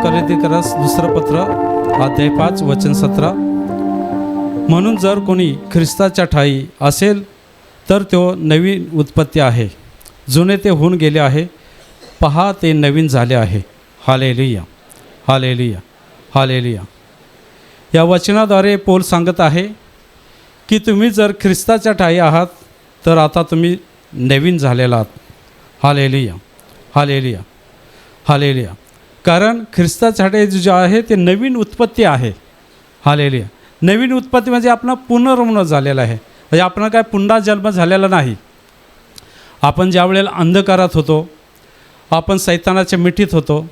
कोरिन्थीकरास दुसरं पत्र अध्याय 5 वचन 17. म्हणून जर कोणी ख्रिस्ताच्या ठायी असेल तर तो नवीन उत्पत्ती आहे, जुने ते होऊन गेले आहे, पहा ते नवीन झाले आहे. हालेलुया, हालेलुया, हालेलुया. या वचनाद्वारे पौल सांगत आहे की तुम्ही जर ख्रिस्ताच्या ठायी आहात तर आता तुम्ही नवीन झालेला आहात. हालेलुया, हालेलुया, हालेलुया. कारण ख्रिस्ताच्या ठायी जे आहे ते नवीन उत्पत्ती आहे. हालेलुया. नवीन उत्पत्ती म्हणजे आपण पुनर्जन्म झालेला आहे, म्हणजे आपण काय पुन्हा जन्म झालेला नाही. आपण ज्या वेळेला अंधकारात होतो, आपण सैतानाच्या मिठीत होतो,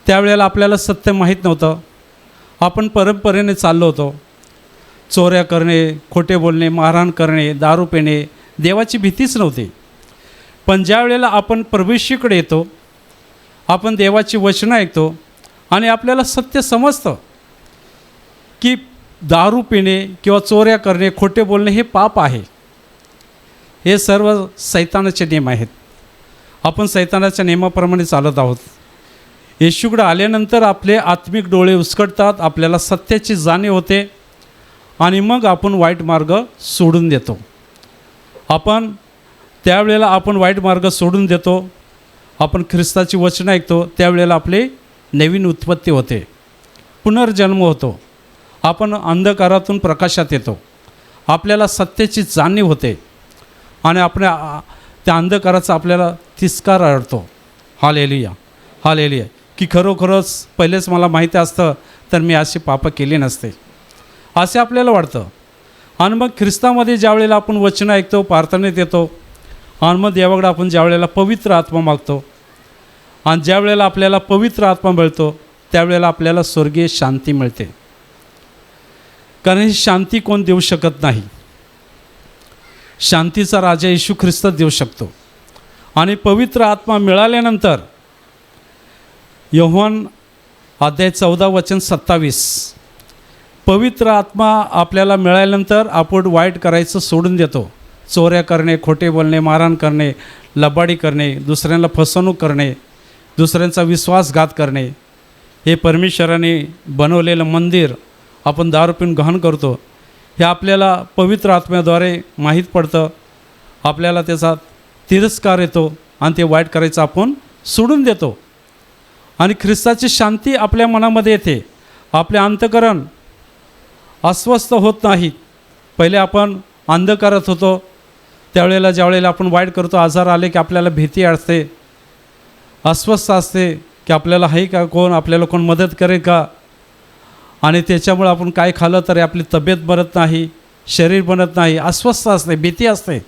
त्यावेळेला आपल्याला सत्य माहीत नव्हतं. आपण परंपरेने चाललो होतो. चोऱ्या करणे, खोटे बोलणे, मारहाण करणे, दारू पिणे, देवाची भीतीच नव्हती. पण ज्या वेळेला आपण प्रभूशीकडे येतो, आपण देवाची वचनं ऐकतो आणि आपल्याला सत्य समजतं की दारू पिणे किंवा चोऱ्या करणे, खोटे बोलणे हे पाप आहे. हे सर्व सैतानाचे नियम आहेत. आपण सैतानाच्या नियमाप्रमाणे चालत आहोत. येशूकडे आल्यानंतर आपले आत्मिक डोळे उस्कटतात, आपल्याला सत्याची जाणीव होते आणि मग आपण वाईट मार्ग सोडून देतो. आपण त्यावेळेला आपण वाईट मार्ग सोडून देतो, आपण ख्रिस्ताची वचनं ऐकतो, त्यावेळेला आपले नवीन उत्पत्ती होते, पुनर्जन्म होतो. आपण अंधकारातून प्रकाशात येतो, आपल्याला सत्याची जाणीव होते आणि आपल्या त्या अंधकाराचा आपल्याला तिरस्कार आढळतो. Hallelujah, hallelujah. की खरोखरच पहिलेच मला माहिती असतं तर मी अशी पापं केली नसते, असे आपल्याला वाटतं. आणि मग ख्रिस्तामध्ये ज्या वेळेला आपण वचनं ऐकतो, प्रार्थनेत येतो आणि मग देवाकडे आपण ज्या वेळेला पवित्र आत्मा मागतो आणि ज्या वेळेला आपल्याला पवित्र आत्मा मिळतो त्यावेळेला आपल्याला स्वर्गीय शांती मिळते. कारण ही शांती कोण देऊ शकत नाही. शांतीचा राजा येशू ख्रिस्त देऊ शकतो. आणि पवित्र आत्मा मिळाल्यानंतर योहान अध्याय 14 वचन 27, पवित्र आत्मा आपल्याला मिळाल्यानंतर आपण वाईट करायचं सोडून देतो. चोऱ्या करणे, खोटे बोलणे, मारहाण करणे, लबाडी करणे, दुसऱ्यांना फसवणूक करणे, दुसऱ्यांचा विश्वासघात करणे, हे परमेश्वराने बनवलेलं मंदिर आपण दारू पिऊन गहन करतो, हे आपल्याला पवित्र आत्म्याद्वारे माहीत पडतं. आपल्याला त्याचा तिरस्कार येतो आणि ते वाईट करायचं आपण सोडून देतो आणि ख्रिस्ताची शांती आपल्या मनामध्ये येते. आपले अंतःकरण अस्वस्थ होत नाहीत. पहिले आपण अंधकारात होतो, त्यावेळेला ज्यावेळेला आपण वाईट करतो, आजार आले की आपल्याला भीती असते, अस्वस्थ असते की आपल्याला आहे का कोण, आपल्याला कोण मदत करेल का. आणि त्याच्यामुळे आपण काय खाल्लं तरी आपली तब्येत बनत नाही, शरीर बनत नाही, अस्वस्थ असते, भीती असते.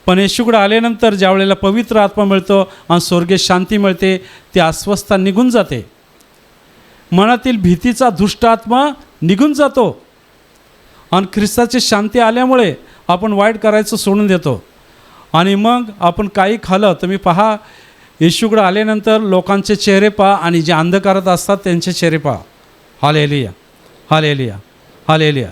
पण येशूकडे आल्यानंतर ज्या वेळेला पवित्र आत्मा मिळतो आणि स्वर्गीय शांती मिळते, ती अस्वस्थता निघून जाते. मनातील भीतीचा दुष्ट आत्मा निघून जातो आणि ख्रिस्ताची शांती आल्यामुळे आपण वाईट करायचं सोडून देतो. आणि मग आपण काही खाल्लं, तुम्ही पहा येशूकडे आल्यानंतर लोकांचे चेहरे पहा आणि जे अंधकारात असतात त्यांचे चेहरे पहा. हालेलुया, हालेलुया, हालेलुया,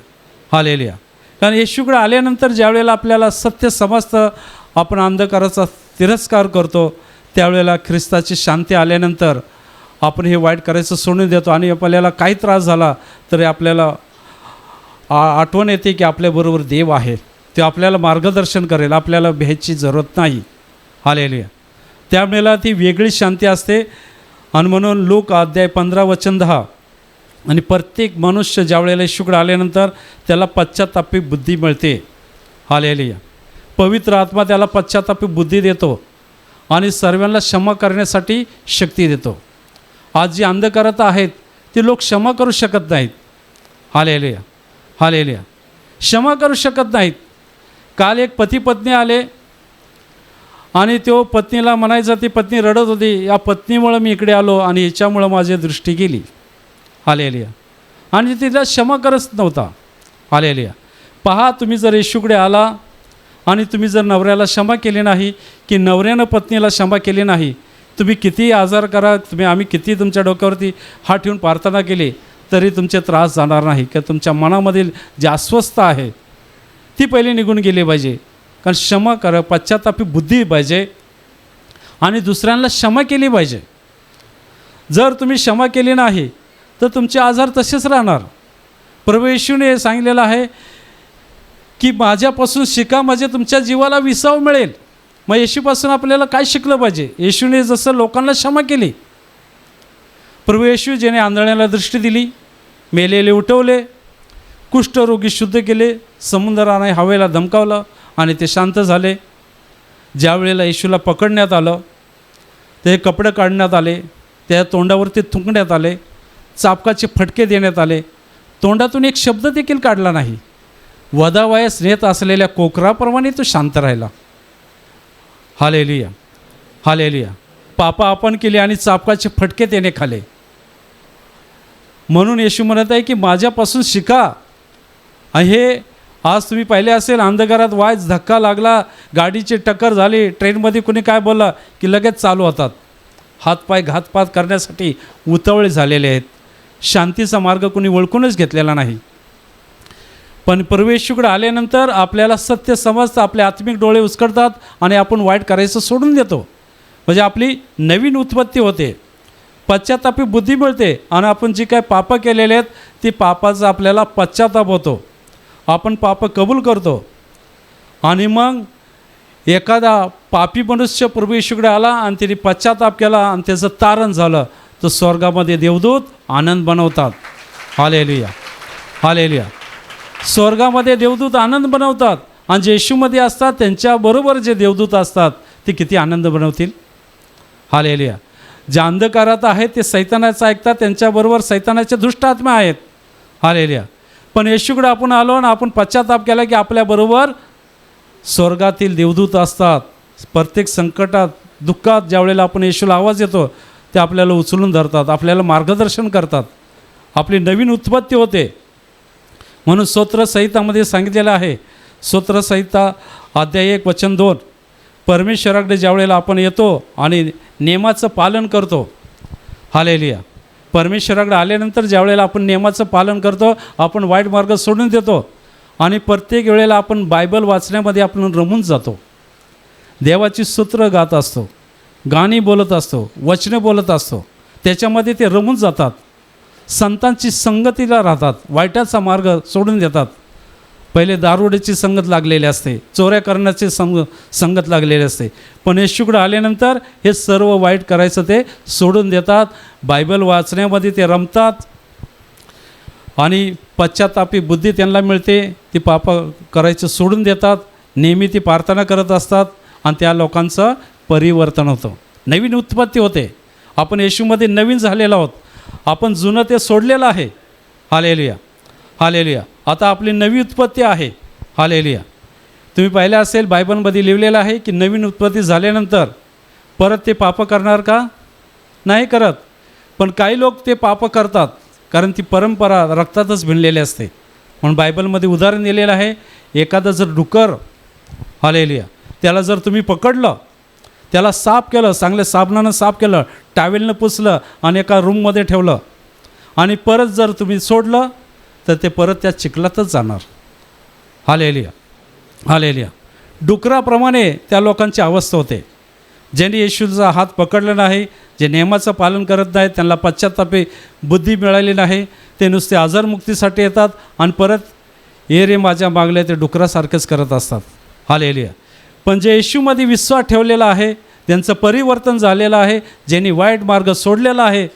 हालेलुया. कारण येशूकडे आल्यानंतर ज्यावेळेला आपल्याला सत्य समजतं, आपण अंधकाराचा तिरस्कार करतो, त्यावेळेला ख्रिस्ताची शांती आल्यानंतर आपण हे वाईट करायचं सोडून देतो. आणि आपल्याला काही त्रास झाला तरी आपल्याला आठवण येते की आपल्याबरोबर देव आहे, ते आपल्याला मार्गदर्शन करेल, आपल्याला भ्यायची जरूरत नाही. हालेलुया. त्यावेळेला ती वेगळी शांती असते. आणि म्हणून लोक अध्याय 15 वचन 10, आणि प्रत्येक मनुष्य ज्या वेळेला येशूकडे आल्यानंतर त्याला पश्चात्तापी बुद्धी मिळते. हालेलुया. पवित्र आत्मा त्याला पश्चात्तापी बुद्धी देतो आणि सर्वांना क्षमा करण्यासाठी शक्ती देतो. आज जी अंधकारात आहेत ती लोक क्षमा करू शकत नाहीत. Hallelujah, hallelujah. क्षमा करू शकत नाहीत. काल एक पती पत्नी आले आणि तो पत्नीला म्हणायचा, ती पत्नी रडत होती, या पत्नीमुळं मी इकडे आलो आणि याच्यामुळं माझी दृष्टी गेली. हालेलुया. आणि तिला क्षमा करत नव्हता. हालेलुया. पहा, तुम्ही जर येशूकडे आला आणि तुम्ही जर नवऱ्याला क्षमा केली नाही, की नवऱ्यानं पत्नीला क्षमा केली नाही, तुम्ही किती आजार करा, आम्ही किती तुमच्या डोक्यावरती हात ठेवून प्रार्थना केली तरी तुमचे त्रास जाणार नाही. की तुमच्या मनामधील जी अस्वस्थता आहे ती पहिली निघून गेली पाहिजे. कारण क्षमा करा, पश्चात्तापी बुद्धी पाहिजे आणि दुसऱ्यांना क्षमा केली पाहिजे. जर तुम्ही क्षमा केली नाही तर तुमचे आजार तसेच राहणार. प्रभू येशूने सांगितलेलं आहे की माझ्यापासून शिका म्हणजे तुमच्या जीवाला विसाव मिळेल. मग येशूपासून आपल्याला काय शिकलं पाहिजे? येशूने जसं लोकांना क्षमा केली, प्रभू येशू ज्याने आंधळ्याला दृष्टी दिली, मेलेले उठवले, कुष्ठरोगी शुद्ध केले, समुद्राने हवेला धमकावलं आणि ते शांत झाले. ज्या वेळेला येशूला पकडण्यात आलं, ते कपडे काढण्यात आले, त्या तोंडावरती थुंकण्यात आले, चाबकाचे फटके देण्यात आले, तोंडातून एक शब्द देखील काढला नाही. वधावयास नेत असलेल्या कोकराप्रमाणे तो शांत राहिला. Hallelujah, hallelujah. पापा आपण केली आणि चाबकाचे फटके त्याने खाले. म्हणून येशू म्हणत आहे की माझ्यापासून शिका. हे आज तुम्ही पाहिले असेल, अंधकारात वाज धक्का लागला, गाडीची टक्कर झाली, ट्रेनमध्ये कुणी काय बोललं की लगेच चालू होतात. हातपाय घातपात करण्यासाठी उतावळे झालेले आहेत. शांतीचा मार्ग कुणी ओळखूनच घेतलेला नाही. पण प्रभू येशूकडे आल्यानंतर आपल्याला सत्य समजतं, आपले आत्मिक डोळे उचकटतात आणि आपण वाईट करायचं सोडून देतो. म्हणजे आपली नवीन उत्पत्ती होते, पश्चातापी बुद्धी मिळते आणि आपण जी काय पापं केलेले आहेत ती पापाचा आपल्याला पश्चाताप होतो. आपण पापं कबूल करतो आणि मग एखादा पापी मनुष्य प्रभू येशूकडे आला आणि त्याने पश्चाताप केला आणि त्याचं तारण झालं, तर स्वर्गामध्ये देवदूत आनंद बनवतात. Hallelujah, hallelujah. स्वर्गामध्ये देवदूत आनंद बनवतात आणि जे येशूमध्ये असतात त्यांच्याबरोबर जे देवदूत असतात ते किती आनंद बनवतील. हालेलुया. जे अंधकारात आहेत ते सैतानाचं ऐकतात, त्यांच्याबरोबर सैतानाचे दुष्ट आत्मा आहेत. हालेलुया. पण येशूकडे आपण आलो आणि आपण पश्चाताप केला की आपल्याबरोबर स्वर्गातील देवदूत असतात. प्रत्येक संकटात, दुःखात ज्यावेळेला आपण येशूला आवाज येतो ते आपल्याला उचलून धरतात, आपल्याला मार्गदर्शन करतात, आपली नवीन उत्पत्ती होते. म्हणून स्तोत्रसंहितामध्ये सांगितलेलं आहे, स्तोत्रसंहिता अध्याय 1 वचन 2, परमेश्वराकडे ज्यावेळेला आपण येतो आणि नियमाचं पालन करतो. हालेलुया. परमेश्वराकडे आल्यानंतर ज्यावेळेला आपण नियमाचं पालन करतो, आपण वाईट मार्ग सोडून देतो आणि प्रत्येक वेळेला आपण बायबल वाचण्यामध्ये आपण रमून जातो. देवाची स्तोत्र गात असतो, गाणी बोलत असतो, वचनं बोलत असतो, त्याच्यामध्ये ते रमून जातात. संतांची संगतीला राहतात, वाईटाचा मार्ग सोडून देतात. पहिले दारुड्याची संगत लागलेली असते, चोऱ्या करण्याची संगत लागलेली असते. पण येशूकडे आल्यानंतर हे सर्व वाईट करायचं ते सोडून देतात. बायबल वाचण्यामध्ये ते रमतात आणि पश्चातापी बुद्धी त्यांना मिळते. ती पाप करायचं सोडून देतात, नेहमी ती प्रार्थना करत असतात आणि त्या लोकांचं परिवर्तन होतं, नवीन उत्पत्ती होते. आपण येशूमध्ये नवीन झालेलो आहोत. आपण जुनं ते सोडलेलं आहे. Hallelujah, hallelujah. आता आपली नवी उत्पत्ती आहे. हालेलुया. तुम्ही पाहिलं असेल बायबलमध्ये लिहिलेलं आहे की नवीन उत्पत्ती झाल्यानंतर परत ते पाप करणार का? नाही करत. पण काही लोक ते पाप करतात कारण ती परंपरा रक्तातच भिनलेली असते. म्हणून बायबलमध्ये उदाहरण दिलेलं आहे, एखादं जर डुकर, हालेलुया, त्याला जर तुम्ही पकडलं, त्याला साफ केलं, चांगल्या साबणानं साफ केलं, टावेलनं पुसलं आणि एका रूममध्ये ठेवलं आणि परत जर तुम्ही सोडलं तर ते परत त्या चिखलातच जाणार. Hallelujah, hallelujah. डुकराप्रमाणे त्या लोकांची अवस्था होते. ज्यांनी येशूचा हात पकडला नाही, जे नियमाचं पालन करत नाहीत, त्यांना पश्चातापी बुद्धी मिळाली नाही, ते नुसते आजारमुक्तीसाठी येतात आणि परत ये रे माझ्या मागल्या ते डुकरासारखंच करत असतात. हालेलुया. पण जे येशूमध्ये विश्वास ठेवलेला आहे, त्यांचं परिवर्तन झालेलं आहे, ज्यांनी वाईट मार्ग सोडलेला आहे,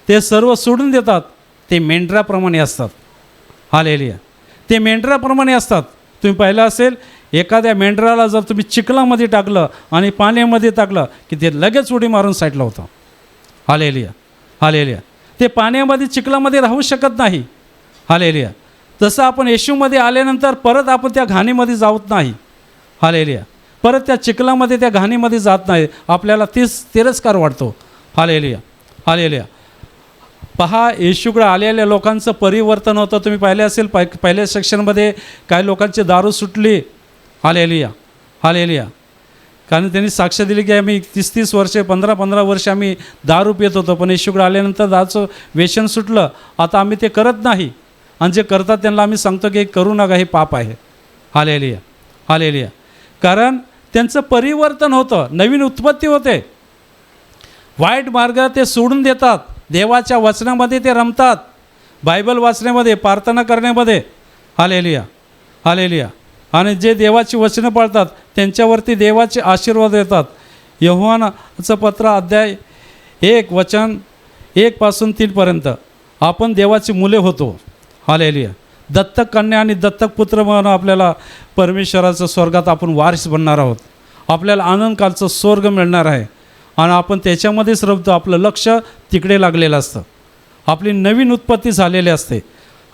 ते सर्व सोडून देतात. ते मेंढराप्रमाणे असतात. हालेलुया. ते मेंढराप्रमाणे असतात. तुम्ही पाहिलं असेल, एखाद्या मेंढराला जर तुम्ही चिखलामध्ये टाकलं आणि पाण्यामध्ये टाकलं की ते लगेच उडी मारून साईडला होतं. Hallelujah, hallelujah. ते पाण्यामध्ये चिखलामध्ये राहू शकत नाही. हालेलुया. तसं आपण येशूमध्ये आल्यानंतर परत आपण त्या घाणीमध्ये जात नाही. हालेलुया. परत त्या चिखलामध्ये, त्या घाणीमध्ये जात नाही. आपल्याला तिरस्कार वाटतो. Hallelujah, hallelujah. पहा, येशूकडे आलेल्या लोकांचं परिवर्तन होतं. तुम्ही पाहिले असेल पहिल्या सेक्शनमध्ये काही लोकांची दारू सुटली. Hallelujah, hallelujah. कारण त्यांनी साक्ष दिली की आम्ही 30-30 वर्षे, 15-15 वर्षे आम्ही दारू पित होतो, पण येशूकडे आल्यानंतर दारूचं व्यसन सुटलं. आता आम्ही ते करत नाही आणि जे करतात त्यांना आम्ही सांगतो की करू नका, हे पाप आहे. Hallelujah, hallelujah. कारण त्यांचं परिवर्तन होतं, नवीन उत्पत्ती होते. वाईट मार्ग ते सोडून देतात देवाच्या वचनामध्ये ते रमतात, बायबल वाचण्यामध्ये, प्रार्थना करण्यामध्ये. Hallelujah, hallelujah. आणि जे देवाची वचनं पाळतात त्यांच्यावरती देवाचे आशीर्वाद येतात. योहानाचं पत्र अध्याय 1 वचन 1 पासून 3 पर्यंत आपण देवाची मुले होतो. हालेलुया. दत्तक कन्या आणि दत्तक पुत्र म्हणून आपल्याला परमेश्वराचं स्वर्गात आपण वारिस बनणार आहोत. आपल्याला आनंदकालचं स्वर्ग मिळणार आहे आणि आपण त्याच्यामध्येच रमतो. आपलं लक्ष तिकडे लागलेलं असतं. आपली नवीन उत्पत्ती झालेली असते.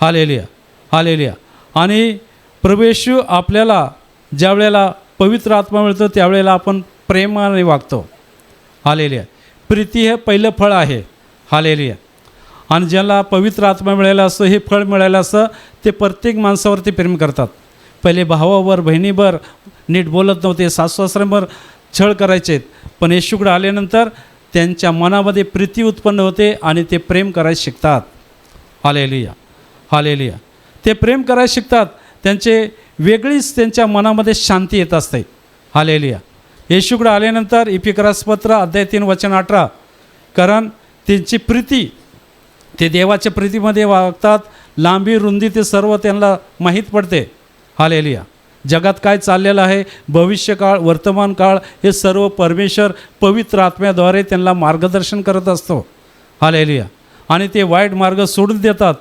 Hallelujah, hallelujah. आणि प्रभू येशू आपल्याला ज्या वेळेला पवित्र आत्मा मिळतो त्यावेळेला आपण प्रेमाने वागतो. हालेलुया. प्रीती हे पहिलं फळ आहे. हालेलुया. आणि ज्याला पवित्र आत्मा मिळाला असतो, हे फळ मिळालं असतं, ते प्रत्येक माणसावरती प्रेम करतात. पहिले भावावर बहिणीवर नीट बोलत नव्हते, सासू-सासऱ्यांवर छळ करायचे, पण येशूकडे आल्यानंतर त्यांच्या मनामध्ये प्रीती उत्पन्न होते आणि ते प्रेम करायला शिकतात. Hallelujah, hallelujah. ते प्रेम करायला शिकतात. त्यांचे वेगळीच त्यांच्या मनामध्ये शांती येत असते. हालेलुया. येशूकडे आल्यानंतर इफिकरास पत्र अध्याय 3 वचन 18, कारण त्यांची प्रीती, ते देवाच्या प्रीतीमध्ये वागतात. लांबी रुंदी ते सर्व त्यांना माहीत पडते. हालेलुया. जगात काय चाललेलं आहे, भविष्यकाळ, वर्तमान काळ, हे सर्व परमेश्वर पवित्र आत्म्याद्वारे त्यांना मार्गदर्शन करत असतो. हालेलुया. आणि ते वाईट मार्ग सोडून देतात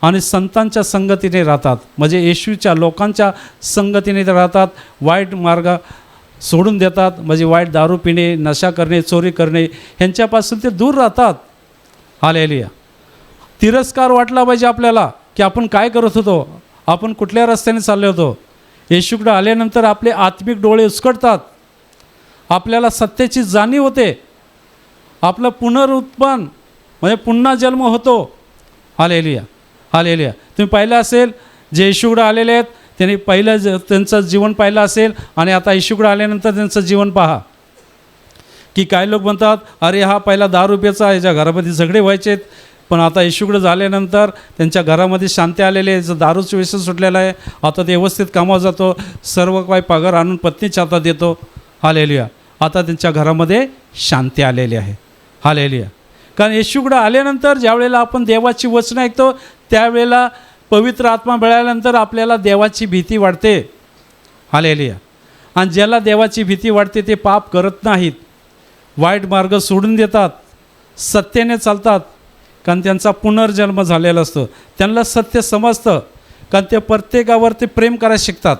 आणि संतांच्या संगतीने राहतात. म्हणजे येशूच्या लोकांच्या संगतीने राहतात. वाईट मार्ग सोडून देतात. म्हणजे वाईट दारू पिणे, नशा करणे, चोरी करणे ह्यांच्यापासून ते दूर राहतात. हालेलुया. तिरस्कार वाटला पाहिजे आपल्याला की आपण काय करत होतो, आपण कुठल्या रस्त्याने चाललो होतो. येशूकडे आल्यानंतर आपले आत्मिक डोळे उचकटतात. आपल्याला सत्याची जाणीव होते. आपलं पुनरुत्पन्न म्हणजे पुन्हा जन्म होतो. Hallelujah, hallelujah. तुम्ही पाहिलं असेल, जे येशूकडे आलेले आहेत त्यांनी पहिलं त्यांचं जीवन पाहिलं असेल आणि आता येशूकडे आल्यानंतर त्यांचं जीवन पहा. की काही लोक म्हणतात, अरे हा पहिला दारू प्यायचा, याच्या घरामध्ये झगडे व्हायचेत, पण आता येशूकडे झाल्यानंतर त्यांच्या घरामध्ये शांती आलेली आहे. दारूचं व्यसन सुटलेलं आहे. आता ते व्यवस्थित कामावर जातो, सर्व काही पगार आणून पत्नीच्या हातात देतो. हालेलुया. आता त्यांच्या घरामध्ये शांती आलेली आहे. हालेलुया. कारण येशूकडे आल्यानंतर ज्यावेळेला आपण देवाची वचनं ऐकतो त्यावेळेला पवित्र आत्मा मिळाल्यानंतर आपल्याला देवाची भीती वाटते. हालेलुया. आणि ज्याला देवाची भीती वाटते ते पाप करत नाहीत, वाईट मार्ग सोडून देतात, सत्याने चालतात. कारण त्यांचा पुनर्जन्म झालेला असतो. त्यांना सत्य समजतं. कारण ते प्रत्येकावरती प्रेम करायला शिकतात.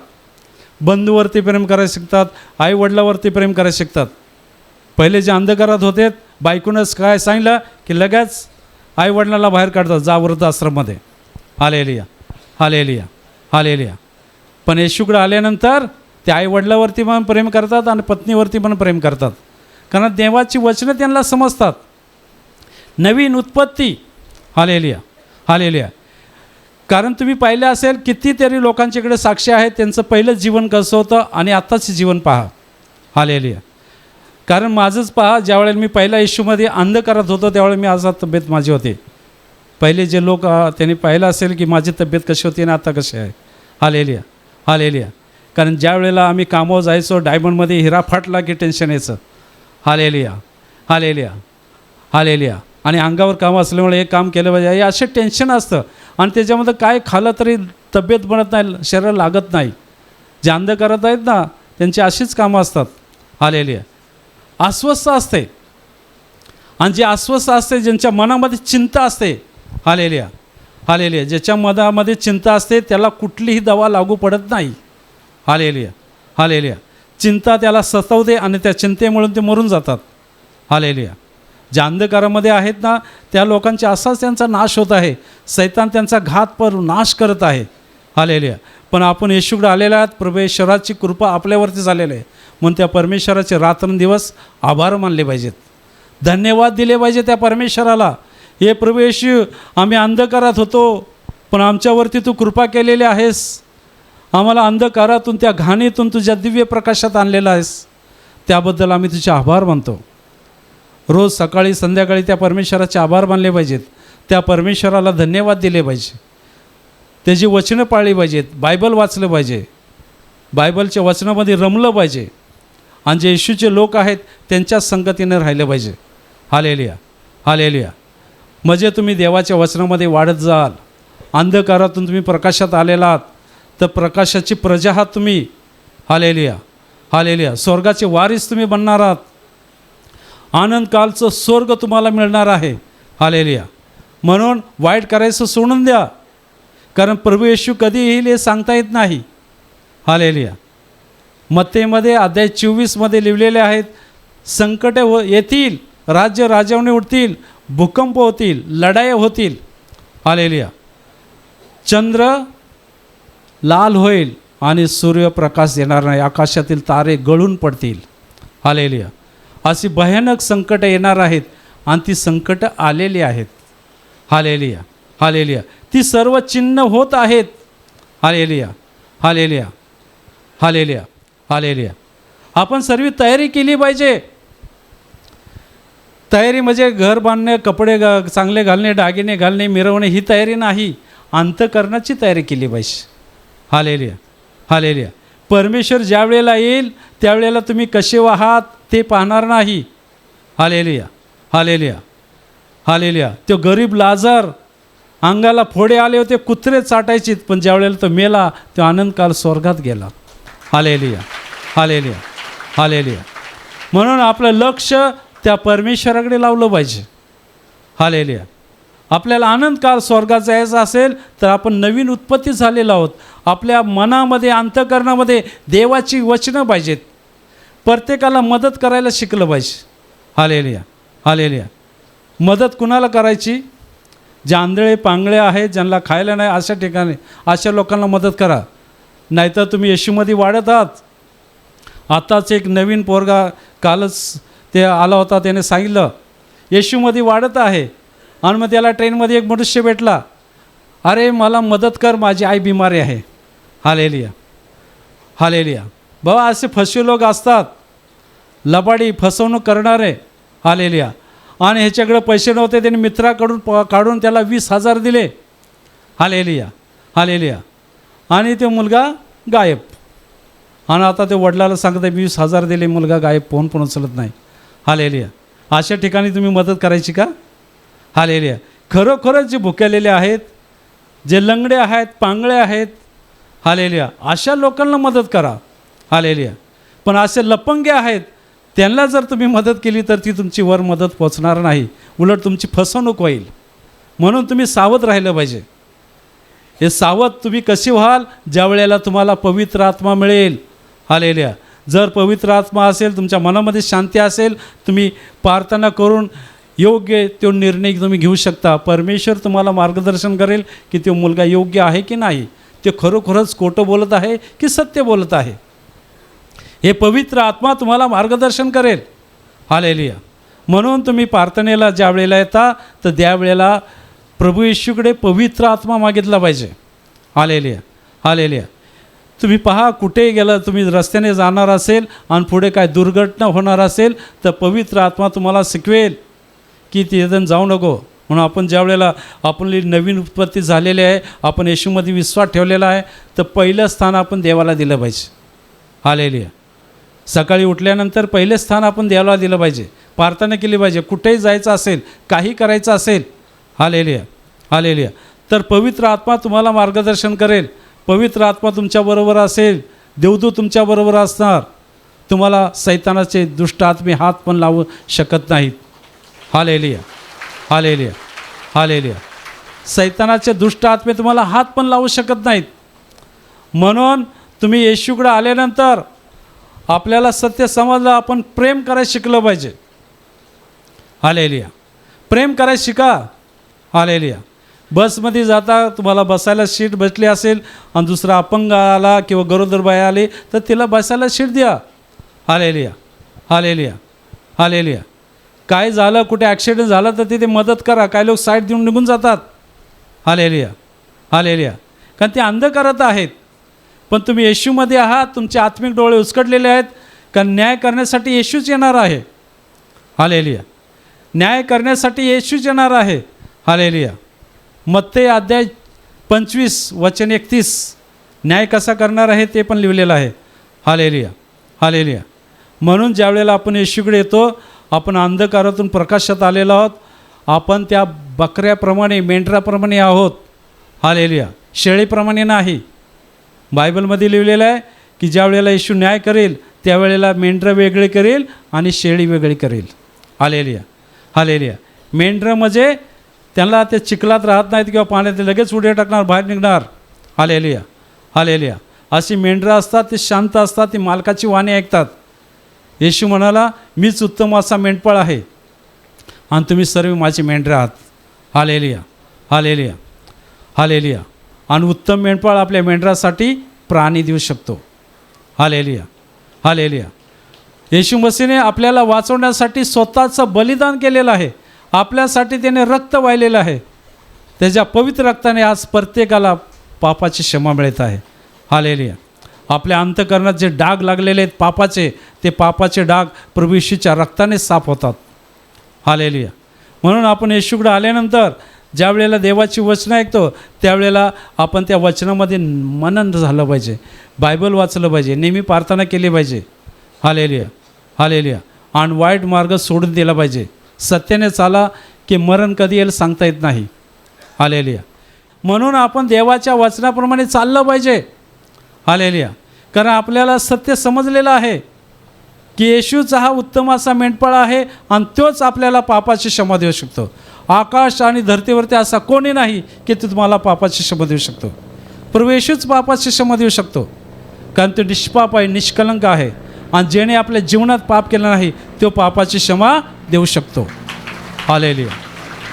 बंधूवरती प्रेम करायला शिकतात, आईवडिलावरती प्रेम करायला शिकतात. पहिले जे अंधकारात होते, बायकोनंच काय सांगितलं की लगेच आईवडिलांना बाहेर काढतात, जा वृद्धाश्रममध्ये. हालेलुया, हालेलुया, हालेलुया. पण येशूकडे आल्यानंतर ते आईवडिलावरती पण प्रेम करतात आणि पत्नीवरती पण प्रेम करतात. कारण देवाची वचनं त्यांना समजतात. नवीन उत्पत्ती. Hallelujah, hallelujah. कारण तुम्ही पाहिलं असेल, कितीतरी लोकांच्याकडे साक्षी आहेत, त्यांचं पहिलं जीवन कसं होतं आणि आत्ताचं जीवन पहा. हालेलुया. कारण माझंच पहा, ज्यावेळेला मी पहिला येशूमध्ये अंधकारात होतो त्यावेळेला मी आज तब्येत माझी होती. पहिले जे लोक त्यांनी पाहिलं असेल की माझी तब्येत कशी होती आणि आता कशी आहे. Hallelujah, hallelujah. कारण ज्या वेळेला आम्ही कामावर जायचो, डायमंडमध्ये हिरा फाटला की टेन्शन यायचं. हालेलुया, हालेलुया, हालेलुया. आणि अंगावर काम असल्यामुळे हे काम केलं पाहिजे हे असे टेन्शन असतं. आणि त्याच्यामध्ये काय खाल्लं तरी तब्येत बनत नाही, शरीर लागत नाही. जे अंधकारात आहेत ना त्यांची अशीच कामं असतात. हालेलुया. अस्वस्थ असते. आणि जे अस्वस्थ असते, ज्यांच्या मनामध्ये चिंता असते. Hallelujah, hallelujah. ज्याच्या मनामध्ये चिंता असते त्याला कुठलीही दवा लागू पडत नाही. Hallelujah, hallelujah. चिंता त्याला सतावते आणि त्या चिंतेमुळे ते मरून जातात. हालेलुया. ज्या अंधकारामध्ये आहेत ना त्या लोकांचा असाच त्यांचा नाश होत आहे. सैतान त्यांचा घात पर नाश करत आहे. हालेलुया. पण आपण येशूकडे आलेले आहात. परमेश्वराची कृपा आपल्यावरती झालेली आहे म्हणून त्या परमेश्वराचे रात्रंदिवस आभार मानले पाहिजेत, धन्यवाद दिले पाहिजे त्या परमेश्वराला. हे प्रभू येशू, आम्ही अंधकारात होतो पण आमच्यावरती तू कृपा केलेली आहेस. आम्हाला अंधकारातून त्या घाणीतून तुझ्या दिव्य प्रकाशात आणलेला आहेस. त्याबद्दल आम्ही तुझे आभार मानतो. रोज सकाळी संध्याकाळी त्या परमेश्वराचे आभार मानले पाहिजेत. त्या परमेश्वराला धन्यवाद दिले पाहिजे. त्याची वचनं पाळली पाहिजेत. बायबल वाचलं पाहिजे. बायबलच्या वचनामध्ये रमलं पाहिजे. आणि जे येशूचे लोक आहेत त्यांच्या संगतीने राहिलं पाहिजे. Hallelujah, hallelujah. म्हणजे तुम्ही देवाच्या वचनामध्ये वाढत जाल. अंधकारातून तुम्ही प्रकाशात आलेला आहात, तर प्रकाशाची प्रजा आहात तुम्ही. Hallelujah, hallelujah. स्वर्गाचे वारीस तुम्ही बनणार आहात. आनंदकालचं स्वर्ग तुम्हाला मिळणार आहे. हालेलुया. म्हणून वाईट करायचं सोडून द्या, कारण प्रभू येशू कधी येईल हे सांगता येत नाही. हालेलुया. मत्तेमध्ये अध्याय 24मध्ये लिहिलेले आहेत, संकटे येतील, राज्य राजवणे उठतील, भूकंप होतील, लढाई होतील. हालेलुया. चंद्र लाल होईल आणि सूर्यप्रकाश येणार नाही, आकाशातील तारे गळून पडतील. हालेलुया. अशी भयानक संकटं येणार आहेत आणि ती संकटं आलेली आहेत. Hallelujah, hallelujah. ती सर्व चिन्ह होत आहेत. हालेलुया, हालेलुया, हालेलुया, हालेलुया. आपण सर्व तयारी केली पाहिजे. तयारी म्हणजे घर बांधणे, कपडे चांगले घालणे, दागिने घालणे, मिरवणे, ही तयारी नाही. अंतःकरणाची तयारी केली पाहिजे. Hallelujah, hallelujah. परमेश्वर ज्या वेळेला येईल त्यावेळेला तुम्ही कसे आहात ते पाहणार नाही. हालेलुया, हालेलुया, हालेलुया. तो गरीब लाजर, अंगाला फोडे आले होते, कुत्रे चाटायचे, पण ज्या वेळेला तो मेला तो आनंदकाल स्वर्गात गेला. हालेलुया, हालेलुया, हालेलुया. म्हणून आपलं लक्ष त्या परमेश्वराकडे लावलं पाहिजे. हालेलुया. आपल्याला आनंदकाल स्वर्गात जायचं असेल तर आपण नवीन उत्पत्ती झालेलो आहोत. आपल्या मनामध्ये, अंतःकरणामध्ये देवाची वचनं पाहिजेत. प्रत्येकाला मदत करायला शिकलं पाहिजे. Hallelujah, hallelujah. मदत कुणाला करायची? जे आंधळे पांगळे आहेत, ज्यांना खायला नाही, अशा ठिकाणी अशा लोकांना मदत करा. नाहीतर तुम्ही येशूमध्ये वाढत आहात. आताच एक नवीन पोरगा कालच ते आला होता, त्याने सांगितलं येशूमध्ये वाढत आहे. आणि मग त्याला ट्रेनमध्ये एक मनुष्य भेटला, अरे मला मदत कर, माझी आई बिमारी आहे. Hallelujah, hallelujah. बाबा असे फसवे लोक असतात, लबाडी फसवणूक करणारे. हालेलुया. आणि ह्याच्याकडे पैसे नव्हते, त्याने मित्राकडून काढून त्याला 20,000 दिले. Hallelujah, hallelujah. आणि तो मुलगा गायब. आणि आता ते वडिलाला सांगते 20,000 दिले, मुलगा गायब, फोन पण उचलत नाही. हालेलुया. अशा ठिकाणी तुम्ही मदत करायची का? हालेलुया. खरोखरच जे भुकेलेले आहेत, जे लंगडे आहेत, पांगळे आहेत, हालेलुया, अशा लोकांना मदत करा. हालेलुया. पण असे लपंगे आहेत, त्यांना जर तुम्ही मदत केली तर ती तुमची वर मदत पोचणार नाही, उलट तुमची फसवणूक होईल. म्हणून तुम्ही सावध राहिलं पाहिजे. हे सावध तुम्ही कसे व्हाल? ज्या वेळेला तुम्हाला पवित्र आत्मा मिळेल. हालेलुया. जर पवित्र आत्मा असेल, तुमच्या मनामध्ये शांती असेल, तुम्ही प्रार्थना करून योग्य तो निर्णय तुम्ही घेऊ शकता. परमेश्वर तुम्हाला मार्गदर्शन करेल की तो मुलगा योग्य आहे की नाही, ते खरोखरच खोटं बोलत आहे की सत्य बोलत आहे. हे पवित्र आत्मा तुम्हाला मार्गदर्शन करेल. हालेलुया. म्हणून तुम्ही प्रार्थनेला ज्या वेळेला येता तर त्यावेळेला प्रभू येशूकडे पवित्र आत्मा मागितला पाहिजे. Hallelujah, hallelujah. तुम्ही पहा, कुठेही गेलं, तुम्ही रस्त्याने जाणार असेल आणि पुढे काय दुर्घटना होणार असेल तर पवित्र आत्मा तुम्हाला शिकवेल की तिथं जाऊ नको. म्हणून आपण ज्या वेळेला आपली नवीन उत्पत्ती झालेली आहे, आपण येशूमध्ये विश्वास ठेवलेला आहे, तर पहिलं स्थान आपण देवाला दिलं पाहिजे. हालेलुया. सकाळी उठल्यानंतर पहिलं स्थान आपण देवाला दिलं पाहिजे. प्रार्थना केली पाहिजे. कुठेही जायचं असेल, काही करायचं असेल. Hallelujah, hallelujah. तर पवित्र आत्मा तुम्हाला मार्गदर्शन करेल. पवित्र आत्मा तुमच्याबरोबर असेल, देवदूत तुमच्याबरोबर असणार. तुम्हाला सैतानाचे दुष्ट आत्मे हात पण लावू शकत नाहीत. हालेलुया, हालेलुया, हालेलुया. सैतानाचे दुष्ट आत्मे तुम्हाला हात पण लावू शकत नाहीत. म्हणून तुम्ही येशूकडे आल्यानंतर आपल्याला सत्य समजलं, आपण प्रेम करायला शिकलं पाहिजे. हालेलुया. प्रेम करायला शिका. हालेलुया. बसमध्ये जाता तुम्हाला बसायला सीट बसली असेल आणि दुसरा अपंग आला किंवा गरोदर बाई आली तर तिला बसायला सीट द्या. हालेलुया, हालेलुया, हालेलुया. काय झालं, कुठे ॲक्सिडेंट झाला तर तिथे मदत करा. काही लोक साईड देऊन निघून जातात. Hallelujah, hallelujah. कारण ते अंधकारत आहेत. पण तुम्ही येशूमध्ये आहात, तुमचे आत्मिक डोळे उचकटलेले आहेत, कारण न्याय करण्यासाठी येशूच येणार आहे. हालेलुया. न्याय करण्यासाठी येशूच येणार आहे. हालेलुया. मत्ते अध्याय 25 वचन 31 न्याय कसा करणार आहे ते पण लिहिलेलं आहे. Hallelujah, hallelujah. म्हणून ज्या वेळेला आपण येशूकडे येतो, आपण अंधकारातून प्रकाशात आलेलो आहोत आपण त्या बकऱ्याप्रमाणे मेंढराप्रमाणे आहोत. हालेलुया. शेळीप्रमाणे नाही. बायबलमध्ये लिहिलेलं आहे की ज्या वेळेला येशू न्याय करेल त्यावेळेला मेंढरं वेगळे करेल आणि शेळी वेगळी करेल. हालेलुया. हालेलुया. मेंढरं म्हणजे त्यांना ते चिखलात राहत नाहीत किंवा पाण्यात लगेच उड्या टाकणार, बाहेर निघणार. हालेलुया. हालेलुया. अशी मेंढरं असतात, ते शांत असतात, ती मालकाची वाणी ऐकतात. येशू म्हणाला, मीच उत्तम असा मेंढपाळ आहे आणि तुम्ही सर्व माझी मेंढरं आहात. हालेलुया. हालेलुया. हालेलुया. आणि उत्तम मेंढपाळ आपल्या मेंढरासाठी प्राणी देऊ शकतो. हालेलुया. हालेलुया. येशू मसीहने आपल्याला वाचवण्यासाठी स्वतःचं बलिदान केलेलं आहे. आपल्यासाठी त्याने रक्त वाहिलेलं आहे. त्याच्या पवित्र रक्ताने आज प्रत्येकाला पापाची क्षमा मिळत आहे. हालेलुया. आपल्या अंतःकरणात जे डाग लागलेले आहेत पापाचे, ते पापाचे डाग प्रभू येशूच्या रक्ताने साफ होतात. हालेलुया. म्हणून आपण येशूकडे आल्यानंतर ज्या वेळेला देवाची वचनं ऐकतो त्यावेळेला आपण त्या वचनामध्ये मनन झालं पाहिजे, बायबल वाचलं पाहिजे, नेहमी प्रार्थना केली पाहिजे. हालेलुया. हालेलुया. आणि वाईट मार्ग सोडून दिला पाहिजे. सत्याने चाला की मरण कधी येईल सांगता येत नाही. हालेलुया. म्हणून आपण देवाच्या वचनाप्रमाणे चाललं पाहिजे. हालेलुया. कारण आपल्याला सत्य समजलेलं आहे की येशूचा हा उत्तम असा मेंढपाळ आहे आणि तोच आपल्याला पापाची क्षमा देऊ शकतो. आकाश आणि धरतीवरती असा कोणी नाही की तो तुम्हाला पापाची क्षमा देऊ शकतो. प्रभू येशूच पापाची क्षमा देऊ शकतो. कारण तो निष्पाप आहे, निष्कलंक आहे आणि ज्याने आपल्या जीवनात पाप केलं नाही तो पापाची क्षमा देऊ शकतो. हालेलुया.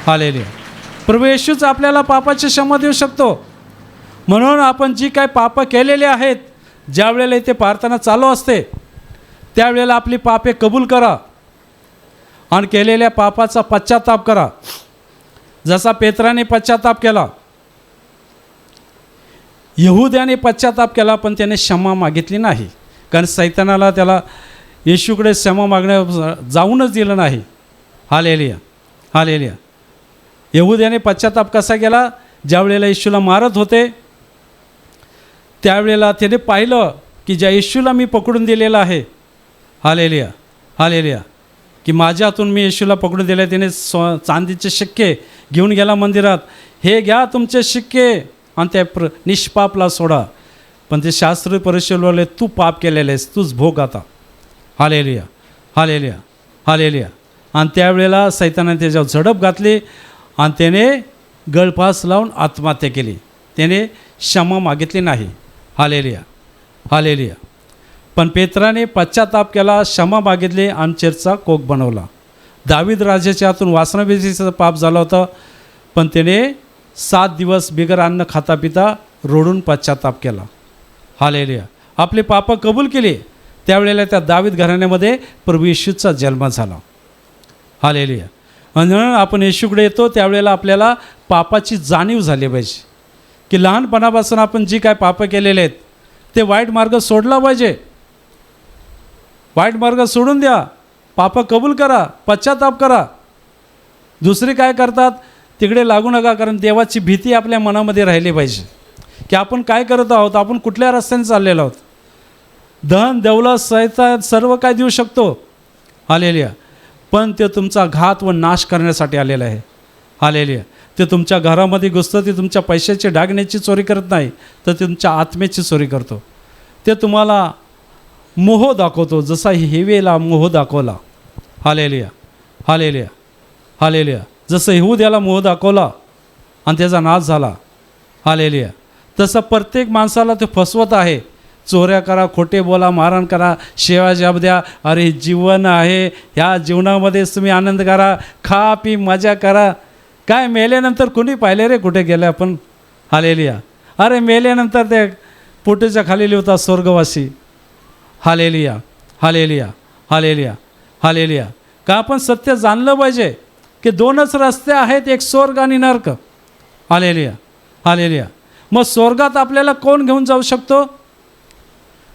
हालेलुया. प्रभू येशूच आपल्याला पापाची क्षमा देऊ शकतो. म्हणून आपण जी काय पापं केलेली आहेत, ज्या वेळेला इथे प्रार्थना चालू असते त्यावेळेला आपली पापे कबूल करा आणि केलेल्या पापाचा पश्चाताप करा. जसा पेत्राने पश्चाताप केला, यहुद्याने पश्चाताप केला, पण त्याने क्षमा मागितली नाही. कारण सैतानाला त्याला येशूकडे क्षमा मागण्या जाऊनच दिलं नाही. हालेलुया. हालेलुया. यहुद्याने पश्चाताप कसा केला? ज्या वेळेला येशूला मारत होते त्यावेळेला त्याने पाहिलं की ज्या येशूला मी पकडून दिलेलं आहे, हालेलुया. हालेलुया, की माझ्या हातून मी येशूला पकडून दिले. त्याने चांदीचे शिक्के घेऊन गेला मंदिरात. हे घ्या तुमचे शिक्के आणि त्या निष्पापला सोडा. पण ते शास्त्री परिशोधले, तू पाप केलेले आहेस, तूच भोग आता. हालेलुया. हालेलुया. हालेलुया. आणि त्यावेळेला सैतानाने त्याच्यावर झडप घातली आणि त्याने गळफास लावून आत्महत्या केली. त्याने क्षमा मागितली नाही. हालेलुया. हालेलुया. पण पेत्राने पश्चाताप केला, क्षमा मागितली आणि चर्चचा कोक बनवला. दावीद राजाच्या हातून वासनाभेदीचं पाप झालं होतं, पण त्याने 7 दिवस बिगर अन्न खाता पिता रोडून पश्चाताप केला. हालेलुया. आपले पापं कबूल केले. त्यावेळेला त्या दावीद घराण्यामध्ये प्रभू येशूचा जन्म झाला. हालेलुया. म्हणून आपण येशूकडे येतो त्यावेळेला आपल्याला पापाची जाणीव झाली पाहिजे की लहानपणापासून आपण जी काय पापं केलेले आहेत ते वाईट मार्ग सोडला पाहिजे. वाईट मार्ग सोडून द्या, पापं कबूल करा, पश्चाताप करा. दुसरी काय करतात तिकडे लागू नका. कारण देवाची भीती आपल्या मनामध्ये राहिली पाहिजे की आपण काय करत आहोत, आपण कुठल्या रस्त्याने चाललेलो आहोत. धन दौलत सैतान सर्व काय देऊ शकतो. हालेलुया. पण ते तुमचा घात व नाश करण्यासाठी आलेलं आहे. हालेलुया. ते तुमच्या घरामध्ये घुसतं, ते तुमच्या पैशाची डागण्याची चोरी करत नाही, तर तुमच्या आत्मेची चोरी करतो. ते तुम्हाला मोह दाखवतो, जसा हेवेला मोह दाखवला. हालेलुया. हालेलुया. हालेलुया. जसं यहुद्याला मोह दाखवला आणि त्याचा नाश झाला. हालेलुया. तसं प्रत्येक माणसाला ते फसवत आहे. चोऱ्या करा, खोटे बोला, मारण करा, शेवा जाब द्या. अरे जीवन आहे, ह्या जीवनामध्येच तुम्ही आनंद करा, खा पी मजा करा. काय मेल्यानंतर कुणी पाहिले रे कुठे गेले आपण. हालेलुया. अरे मेल्यानंतर ते पोटेच्या खाली लिहितात स्वर्गवासी. हालेलुया. हालेलुया. हालेलुया. हालेलुया. का आपण सत्य जाणलं पाहिजे की 2च रस्ते आहेत, एक स्वर्ग आणि नरक. हालेलुया. हालेलुया. मग स्वर्गात आपल्याला कोण घेऊन जाऊ शकतो?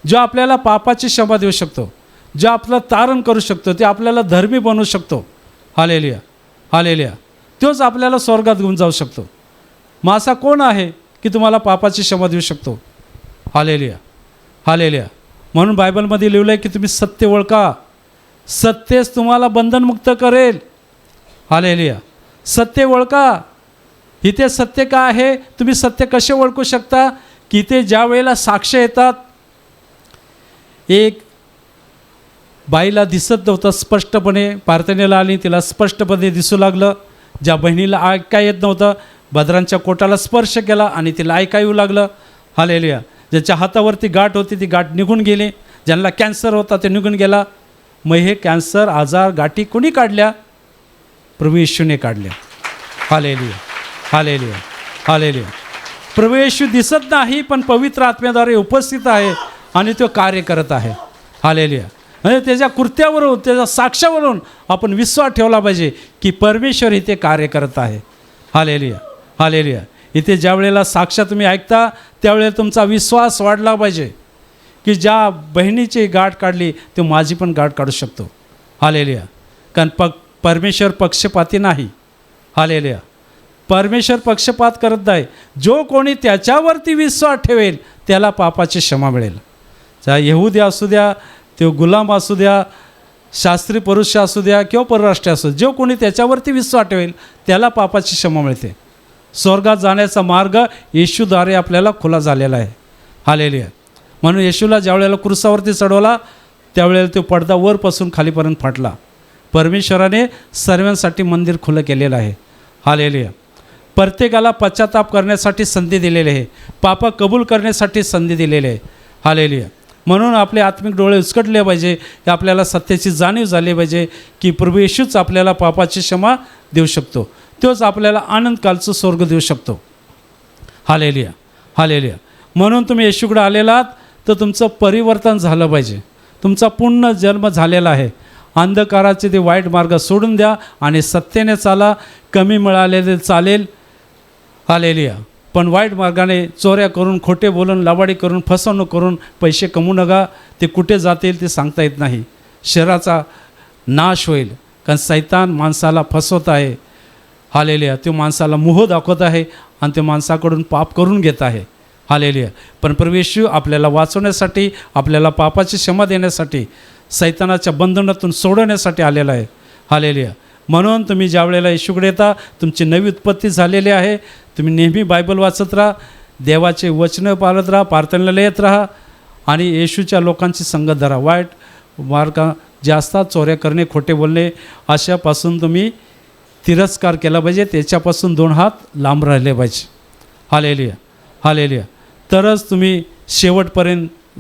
जो आपल्याला पापाची क्षमा देऊ शकतो, जो आपलं तारण करू शकतो, ते आपल्याला धर्मी बनवू शकतो. हालेलुया. हालेलुया. तोच आपल्याला स्वर्गात घेऊन जाऊ शकतो. मग असा कोण आहे की तुम्हाला पापाची क्षमा देऊ शकतो? हालेलुया. हालेलुया. म्हणून बायबलमध्ये लिहिलं आहे की तुम्ही सत्य ओळखा, सत्यच तुम्हाला बंधनमुक्त करेल. हालेलुया. सत्य ओळखा. इथे सत्य का आहे? तुम्ही सत्य कसे ओळखू शकता? की इथे ज्या वेळेला साक्ष येतात, एक बाईला दिसत नव्हतं स्पष्टपणे, प्रार्थनेला आली, तिला स्पष्टपणे दिसू लागलं. ज्या बहिणीला ऐका येत नव्हतं, बदरांच्या कोटाला स्पर्श केला आणि तिला ऐका येऊ लागलं. हालेलुया. ज्याच्या हातावरती गाठ होती ती गाठ निघून गेली. ज्यांना कॅन्सर होता ते निघून गेला. मग हे कॅन्सर आजार गाठी कोणी काढल्या? प्रभू येशूने काढल्या. हालेलुया, हालेलुया, हालेलुया. प्रभू येशू दिसत नाही, पण पवित्र आत्म्याद्वारे उपस्थित आहे आणि तो कार्य करत आहे. हालेलुया. म्हणजे त्याच्या कृत्यावरून, त्याच्या साक्षावरून आपण विश्वास ठेवला पाहिजे की परमेश्वर इथे कार्य करत आहे. Hallelujah, hallelujah. इथे ज्या वेळेला साक्ष तुम्ही ऐकता त्यावेळेला तुमचा विश्वास वाढला पाहिजे की ज्या बहिणीची गाठ काढली तो माझी पण गाठ काढू शकतो. हालेलुया. कारण परमेश्वर पक्षपाती नाही. हालेलुया. परमेश्वर पक्षपात करत नाही. जो कोणी त्याच्यावरती विश्वास ठेवेल त्याला पापाची क्षमा मिळेल. चाहे यहुदी असू द्या, तो गुलाम असू द्या, शास्त्री पुरुष असू द्या किंवा परराष्ट्रीय असू, जो कोणी त्याच्यावरती विश्वास ठेवेल त्याला पापाची क्षमा मिळते. स्वर्गात जाण्याचा मार्ग येशूद्वारे आपल्याला खुला झालेला आहे. हालेलुया. म्हणून येशूला ज्या वेळेला क्रूसावरती चढवला त्यावेळेला तो पडदा वरपासून खालीपर्यंत फाटला. परमेश्वराने सर्वांसाठी मंदिर खुलं केलेलं आहे. हालेलुया. प्रत्येकाला पश्चाताप करण्यासाठी संधी दिलेली आहे. पाप कबूल करण्यासाठी संधी दिलेली आहे. हालेलुया. म्हणून आपले आत्मिक डोळे उचकटले पाहिजे की आपल्याला सत्याची जाणीव झाली पाहिजे की प्रभू येशूच आपल्याला पापाची क्षमा देऊ शकतो. तोच आपल्याला आनंदकालचं स्वर्ग देऊ शकतो. Hallelujah, hallelujah. म्हणून तुम्ही येशूकडे आलेलात तर तुमचं परिवर्तन झालं पाहिजे. तुमचा पूर्ण जन्म झालेला आहे. अंधकाराचे ते वाईट मार्ग सोडून द्या आणि सत्याने चाला. कमी मिळालेले चालेल. हालेलुया. पण वाईट मार्गाने चोऱ्या करून, खोटे बोलून, लबाडी करून, फसवणूक करून पैसे कमवू नका. ते कुठे जातील ते सांगता येत नाही. शरीराचा नाश होईल. कारण सैतान माणसाला फसवत आहे. हालेलुया. तो माणसाला मोह दाखवत आहे आणि ते माणसाकडून पाप करून घेत आहे. हालेलुया. पण प्रभू येशू आपल्याला वाचवण्यासाठी, आपल्याला पापाची क्षमा देण्यासाठी, सैतानाच्या बंधनातून सोडवण्यासाठी आलेला आहे. हालेलुया. म्हणून तुम्ही ज्या वेळेला येशूकडे येता तुमची नवी उत्पत्ती झालेली आहे. तुम्ही नेहमी बायबल वाचत राहा, देवाचे वचनं पाळत राहा, प्रार्थनेला येत राहा आणि येशूच्या लोकांची संगत धरा. वाईट मार्ग जे असतात, चोऱ्या करणे, खोटे बोलणे, अशापासून तुम्ही तिरस्कार केला पाहिजे. त्याच्यापासून 2 हात लांब राहिले पाहिजे. Hallelujah, hallelujah. तरच तुम्ही शेवटपर्यंत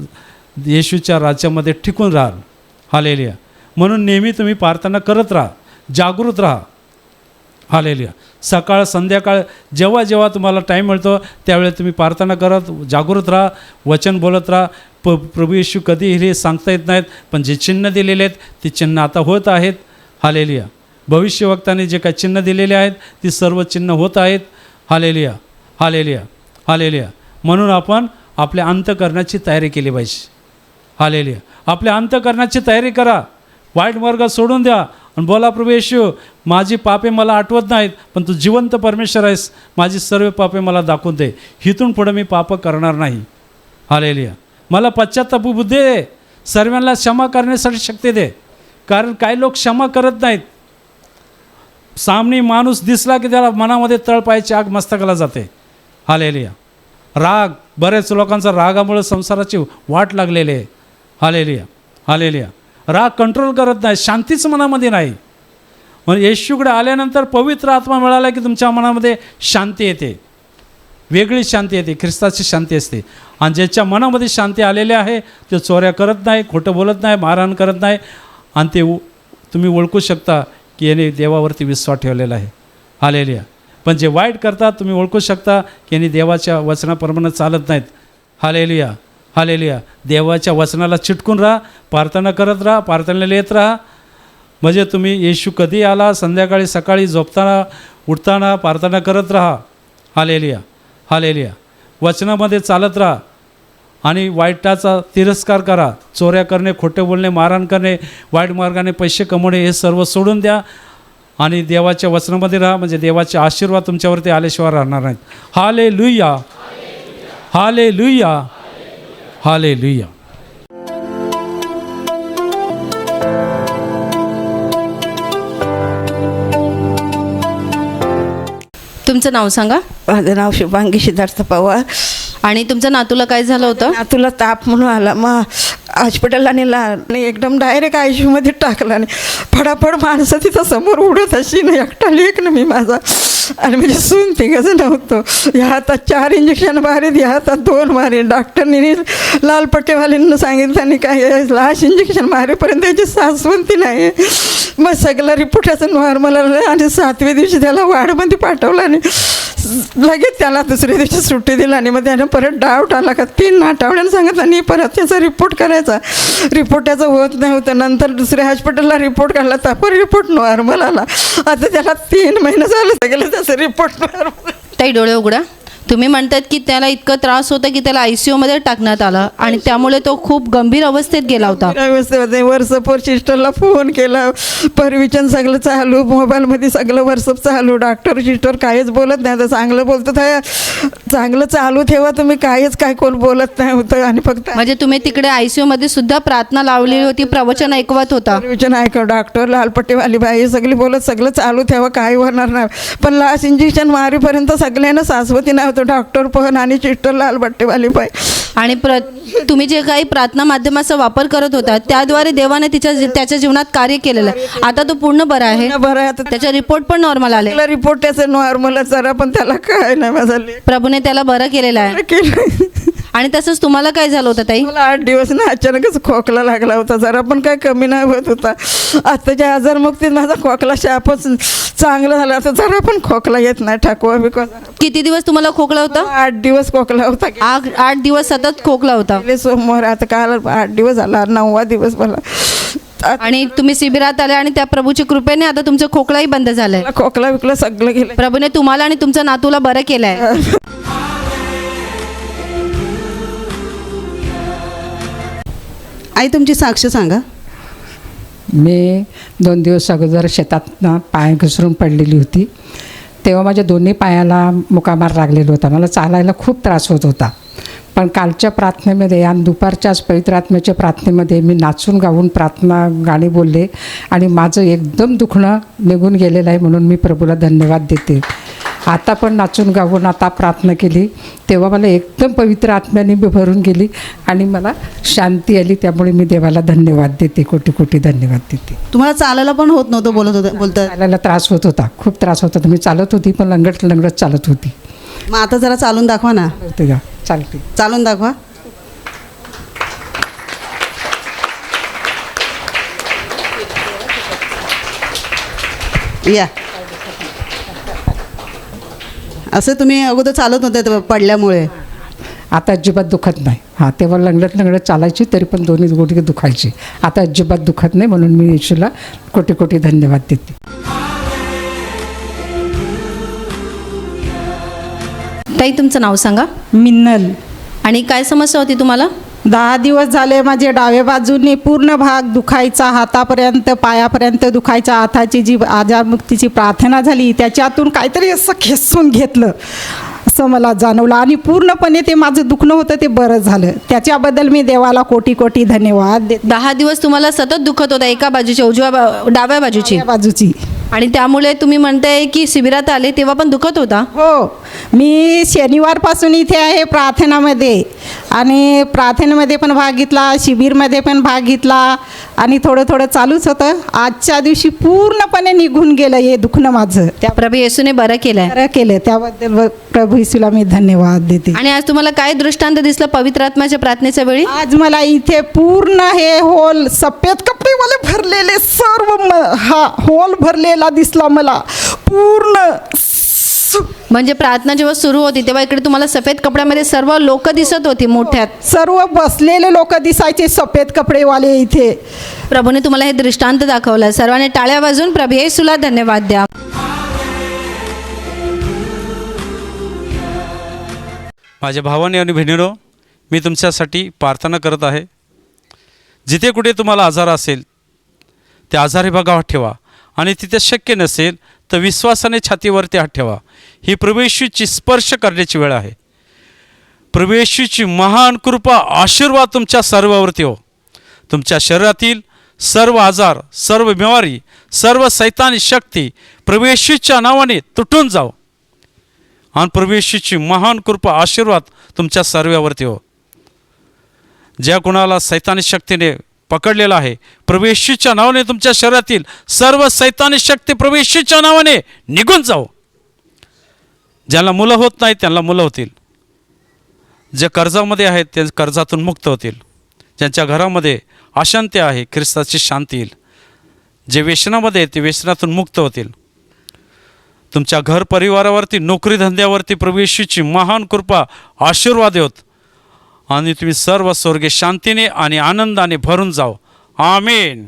येशूच्या राज्यामध्ये टिकून राहाल. हालेलुया. म्हणून नेहमी तुम्ही प्रार्थना करत राहा, जागृत राहा. हालेलुया. सकाळ संध्याकाळ जेव्हा जेव्हा तुम्हाला टाईम मिळतो त्यावेळेस तुम्ही प्रार्थना करत जागृत राहा, वचन बोलत राहा. प्रभू येशू कधी हे सांगता येत नाहीत, पण जे चिन्ह दिलेले आहेत ते चिन्ह आता होत आहेत. हालेलुया. भविष्यवक्ताने जे काही चिन्ह दिलेले आहेत ती सर्व चिन्ह होत आहेत. हालेलुया, हालेलुया, हालेलुया. म्हणून आपण आपल्या अंतःकरणाची तयारी केली पाहिजे. हालेलुया. आपल्या अंतःकरणाची तयारी करा. वाईट मार्ग सोडून द्या आणि बोला, प्रभू येशू माझी पापे मला आठवत नाहीत, पण तू जिवंत परमेश्वर आहेस, माझी सर्व पापे मला दाखवून दे. इथून पुढे मी पाप करणार नाही. हालेलुया. मला पश्चात्ताप बुद्धी दे. सर्वांना क्षमा करण्यासाठी शक्ती दे. कारण काही लोक क्षमा करत नाहीत. सामने माणूस दिसला की त्याला मनामध्ये तळपायाची आग मस्तकाला जाते. हालेलुया. राग, बरेच लोकांचा रागामुळे संसाराची वाट लागलेली आहे. Hallelujah, hallelujah. राग कंट्रोल करत नाही, शांतीच मनामध्ये नाही. म्हणजे येशूकडे आल्यानंतर पवित्र आत्मा मिळाला की तुमच्या मनामध्ये शांती येते, वेगळी शांती येते, ख्रिस्ताची शांती असते. आणि ज्याच्या मनामध्ये शांती आलेली आहे ते चोऱ्या करत नाही, खोटं बोलत नाही, मारहाण करत नाही. आणि ते तुम्ही ओळखू शकता की याने देवावरती विश्वास ठेवलेला आहे. हालेलुया. पण जे वाईट करतात तुम्ही ओळखू शकता की यांनी देवाच्या वचनाप्रमाणे चालत नाहीत. Hallelujah, hallelujah. देवाच्या वचनाला चिटकून राहा, प्रार्थना करत राहा, प्रार्थनेला येत राहा. म्हणजे तुम्ही येशू कधी आला, संध्याकाळी सकाळी झोपताना उठताना प्रार्थना करत राहा. Hallelujah, hallelujah. वचनामध्ये चालत राहा आणि वाईटाचा तिरस्कार करा. चोऱ्या करणे, खोटे बोलणे, मारहाण करणे, वाईट मार्गाने पैसे कमवणे हे सर्व सोडून द्या आणि देवाच्या वचनामध्ये राहा. म्हणजे देवाचे आशीर्वाद तुमच्यावरती आल्याशिवाय राहणार नाहीत. हालेलुया, हालेलुया, हालेलुया. तुमचं नाव सांगा. माझं नाव शुभांगी सिद्धार्थ पवार. आणि तुमच्या नातूला काय झालं होतं? नातूला ताप म्हणून आला, मग हॉस्पिटलला नेला आणि एकदम डायरेक्ट आयसीयूमध्ये टाकला. आणि फडाफड माणसं तिथं समोर उडत अशी ना, एकटा लेक ना मी माझा, आणि म्हणजे सून तिघंच नव्हतं. ह्या हातात 4 इंजेक्शन मारेल, ह्या हातात 2 मारेल. डॉक्टरनी लाल पट्टेवाल्यांना सांगितलं आणि काय लास्ट इंजेक्शन मारेपर्यंत त्याची सासवंती नाही. मग सगळं रिपोर्टाचं नॉर्मल आलं आणि 7व्या दिवशी त्याला वाढमध्ये पाठवलं आणि लगेच त्याला दुसऱ्या दिवशी सुट्टी दिली. आणि मग त्यानं परत डाऊट आला का 3 आठवड्यानं सांगितलं आणि परत त्याचा रिपोर्ट करायचा. रिपोर्ट त्याचं होत नाही होतं. नंतर दुसऱ्या हॉस्पिटलला रिपोर्ट काढला, तर पण रिपोर्ट नॉर्मल आला. आता त्याला 3 महिने झाले सगळं त्याचं रिपोर्ट नॉर्मल. ताई डोळे उघडा. तुम्ही म्हणतात की त्याला इतकं त्रास होता की त्याला ICUमध्ये टाकण्यात आलं आणि त्यामुळे तो खूप गंभीर अवस्थेत गेला होता. व्यवस्थेमध्ये व्हॉट्सअपवर सिस्टरला फोन केला, परविचन सगळं चालू, मोबाईलमध्ये सगळं व्हॉट्सअप चालू. डॉक्टर सिस्टर काहीच बोलत नाही, तर चांगलं बोलतात आहे, चांगलं चालू ठेवा तुम्ही, काहीच काय कोण बोलत नाही होतं. आणि फक्त म्हणजे तुम्ही तिकडे ICUमध्ये सुद्धा प्रार्थना लावलेली होती, प्रवचन ऐकवत होता. परविचन ऐकव, डॉक्टर लालपट्टीवाली बाई सगळी बोलत सगळं चालू ठेवा, काय होणार नाही. पण लास्ट इंजेक्शन मारेपर्यंत सगळ्यांना सासवती नव्हतं, डॉक्टर पण आणि सिस्टर लालपट्टीवाली बाई. आणि तुम्ही जे काही प्रार्थना माध्यमाचा वापर करत होता त्याद्वारे देवाने त्याच्या जीवनात कार्य केलेलं आहे. आता तो पूर्ण बरा आहे, बरं आहे आता. त्याचा रिपोर्ट पण नॉर्मल आले. रिपोर्ट त्याचं नॉर्मल जरा, पण त्याला काय नाही माझा प्रभूने त्याला बरं केलेलं आहे. केलं. आणि तसंच तुम्हाला काय झालं होतं ताई? मला 8 दिवस ना अचानकच खोकला लागला होता, जरा पण काय कमी नाही होत होता. आत्ताच्या आजारमुक्तीत माझा खोकला शापच चांगला झाला. आता जरा पण खोकला येत नाही, ठाकवा बिकवा. किती दिवस तुम्हाला खोकला होता? 8 दिवस खोकला होता. 8 दिवस सतत खोकला होता. गेले सोमवार, आता काल 8 दिवस झाला, 9वा दिवस मला. आणि तुम्ही शिबिरात आले आणि त्या प्रभूच्या कृपेने आता तुमचं खोकलाही बंद झालंय. खोकला बिकला सगळं गेलं. प्रभूने तुम्हाला आणि तुमच्या नातूला बरं केलंय. आई तुमची साक्ष सांगा. मी 2 दिवस अगोदर शेतातनं पाय घसरून पडलेली होती. तेव्हा माझ्या दोन्ही पायाला मुकामार लागलेला होता. मला चालायला खूप त्रास होत होता. पण कालच्या प्रार्थनेमध्ये आणि दुपारच्याच पवित्र आत्म्याच्या प्रार्थनेमध्ये मी नाचून गाऊन प्रार्थना गाणी बोलले आणि माझं एकदम दुखणं निघून गेलेलं आहे, म्हणून मी प्रभूला धन्यवाद देते. आता पण नाचून गाऊन आता प्रार्थना केली तेव्हा मला एकदम पवित्र आत्म्याने भरून गेली आणि मला शांती आली. त्यामुळे मी देवाला धन्यवाद देते, कोटी कोटी धन्यवाद देते. तुम्हाला चालायला पण होत नव्हतं, बोलता चालायला त्रास होत होता, खूप त्रास होता. मी चालत होती पण लंगडत चालत होती. मग आता जरा चालून दाखवा ना. चालते, चालून दाखवा. या असं तुम्ही अगोदर चालत होते पडल्यामुळे. आता अजिबात दुखत नाही. हां, तेव्हा लंगडत चालायची तरी पण दोन्ही गोष्टी दुखायची. आता अजिबात दुखत नाही, म्हणून मी येशूला कोटी कोटी धन्यवाद देते. ताई तुमचं नाव सांगा. मिन्नल. आणि काय समस्या होती तुम्हाला? 10 दिवस झाले माझे डाव्या बाजूने पूर्ण भाग दुखायचा, हातापर्यंत पायापर्यंत दुखायचा. हाताची जी आजारमुक्तीची प्रार्थना झाली त्याच्यातून काहीतरी असं खेचून घेतलं असं मला जाणवलं आणि पूर्णपणे ते माझं दुखणं होतं ते बरं झालं. त्याच्याबद्दल मी देवाला कोटी कोटी धन्यवाद देते. 10 दिवस तुम्हाला सतत दुखत होता एका बाजूची, डाव्या बाजूची. डाव्या बाजूची. आणि त्यामुळे तुम्ही म्हणताय की शिबिरात आले तेव्हा पण दुखत होता? हो, मी शनिवारपासून इथे आहे प्रार्थनामध्ये आणि प्रार्थनेमध्ये पण भाग घेतला, शिबिरमध्ये पण भाग घेतला आणि थोडं चालूच होतं. आजच्या दिवशी पूर्णपणे निघून गेलं हे दुखणं माझं. त्या प्रभू येशूने बरं केलंय. बरं केलं, त्याबद्दल प्रभू येशूला मी धन्यवाद देते. आणि आज तुम्हाला काय दृष्टांत दिसलं पवित्र आत्म्याच्या प्रार्थनेच्या वेळी? आज मला इथे पूर्ण हे होल सफेद कपडेवाले भरलेले सर्व हा होल भरलेला दिसला मला पूर्ण. म्हणजे प्रार्थना जेव्हा सुरू होती तेव्हा इकडे तुम्हाला सफेद कपड्यामध्ये सर्व लोक दिसत होती मोठ्यात? सर्व बसलेले लोक दिसायचे सफेद कपडेवाले इथे. प्रभूने तुम्हाला हे दृष्टांत दाखवलं. सर्वांनी टाळ्या वाजून प्रभू येशूला धन्यवाद द्या. माझ्या भावाने आणि बहिणींनो, मी तुमच्यासाठी प्रार्थना करत आहे. जिथे कुठे तुम्हाला आजार असेल त्या आजारी भागावर ठेवा आणि तिथे शक्य नसेल तर विश्वासाने छातीवरती हात ठेवा. ही प्रभू येशूची स्पर्श करण्याची वेळ आहे. प्रभू येशूची महान कृपा आशीर्वाद तुमच्या सर्वावरती हो. तुमच्या शरीरातील सर्व आजार, सर्व बिमारी, सर्व सैतानी शक्ती प्रभू येशूच्या नावाने तुटून जाओ. आणि प्रभू येशूची महान कृपा आशीर्वाद तुमच्या सर्वांवरती हो. ज्या कुणाला सैतानी शक्तीने पकडलेला आहे, प्रभू येशूच्या नावाने तुमच्या शरीरातील सर्व सैतानी शक्ती प्रभू येशूच्या नावाने निघून जाओ. ज्यांना मुलं होत नाही त्यांना मुलं होतील. जे कर्जामध्ये आहेत ते कर्जातून मुक्त होतील. ज्यांच्या घरामध्ये अशांती आहे ख्रिस्ताची शांती येईल. जे व्यसनामध्ये आहेत ते व्यसनातून मुक्त होतील. तुमच्या घर परिवारावरती नोकरी धंद्यावरती प्रभू येशूची महान कृपा आशीर्वाद होत आणि तुम्ही सर्व स्वर्गीय शांतीने आणि आनंदाने भरून जाओ. आमेन.